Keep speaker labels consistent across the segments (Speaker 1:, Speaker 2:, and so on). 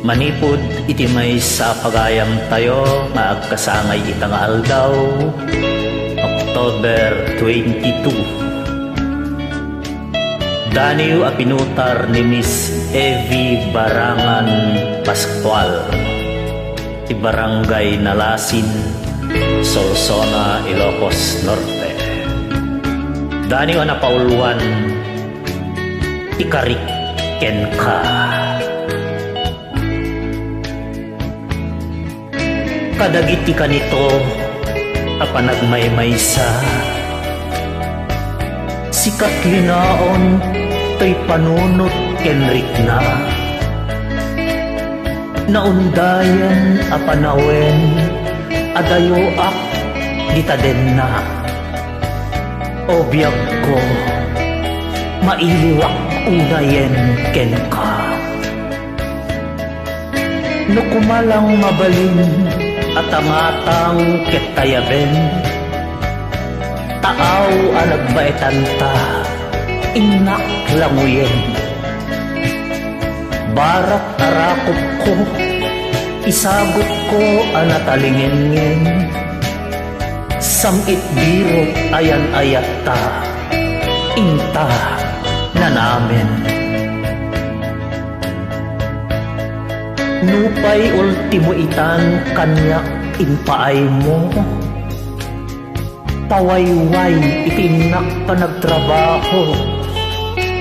Speaker 1: Manipod iti may sa pagayam tayo, maagkasangay itang aldaw, October 22. Daniel apinutar ni Miss Evie Barangan Pascual, ti Barangay Nalasin, Solsona, Ilocos Norte. Daniel anapauluan, ikarik ken ka. Kadagiti ka nito, apanagmaymaysa. Sikat linaon, to'y panunot kenrik na. Naundayan apanawen, adayo ak ditaden na. O biyag ko, mailiwak unayen ken ka. No kumalang mabalin, at amatang ketayaben, taaw anagbaitan ta, inak languyen. Barak arakop ko, isagot ko anatalingin-ngin, samit biro ayan ayat ta, inta na namin. Nupay ultimo itan kanyak inpaay mo, tawayway itinak pa nagtrabaho,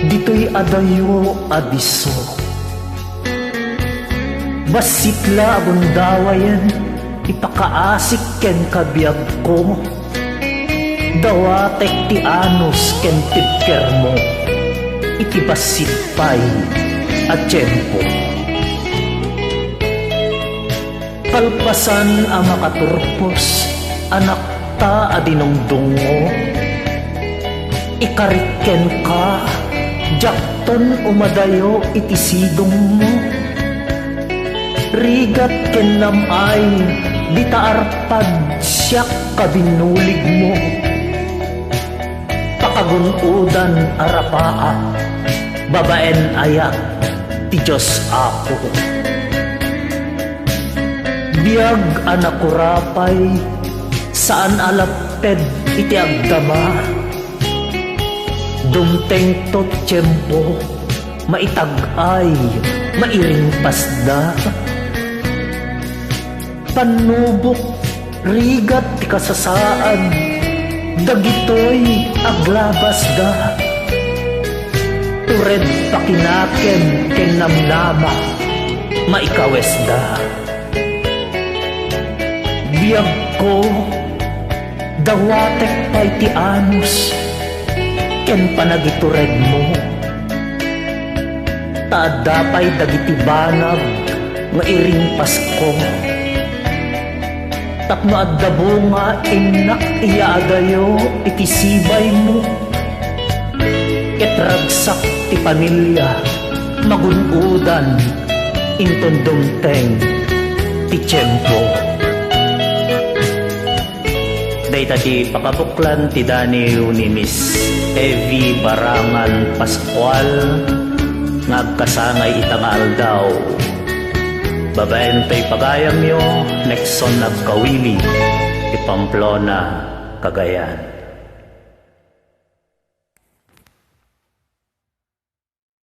Speaker 1: dito'y adayo abiso. Basitla abundawayan, ipakaasik ken kabiyag ko, dawatek ti anos ken tipker mo, iti basitpay at tiyempo. Kalpasan ang makaturpos, anak ta adinongdongo. Ikariken ka, jakton umadayo itisidong mo. Rigat ken namay, ditaarpad siyak kabinulig mo. Pakagunudan arapaa, babaen ayak, ti Diyos ako. Biyag anak kurapay, saan alaped iti agdama. Dumteng tot tiyempo, maitag-ay, mairing pasda. Panubok, rigat ti kasasaan, dagitoy aglabas da. Tured pakinaken ken namnama, maikawes da. Biyag ko, dawatek pa'y ti anos, ken panagitured mo. Taadapay dagiti banag, nga iring Pasko. Tapno addabo nga inak iyaadayo, iti sibay mo. Ket ragsak ti pamilya, magunudan, intundumteng ti tiyempo. Dayta ti pakabuklan ti Daniel ni Miss Evie Barangan Pascual, ngagkasangay itang aldaw. Babaen to'y pagayam yo, Nexon nagkawili, ti Pamplona, Cagayan.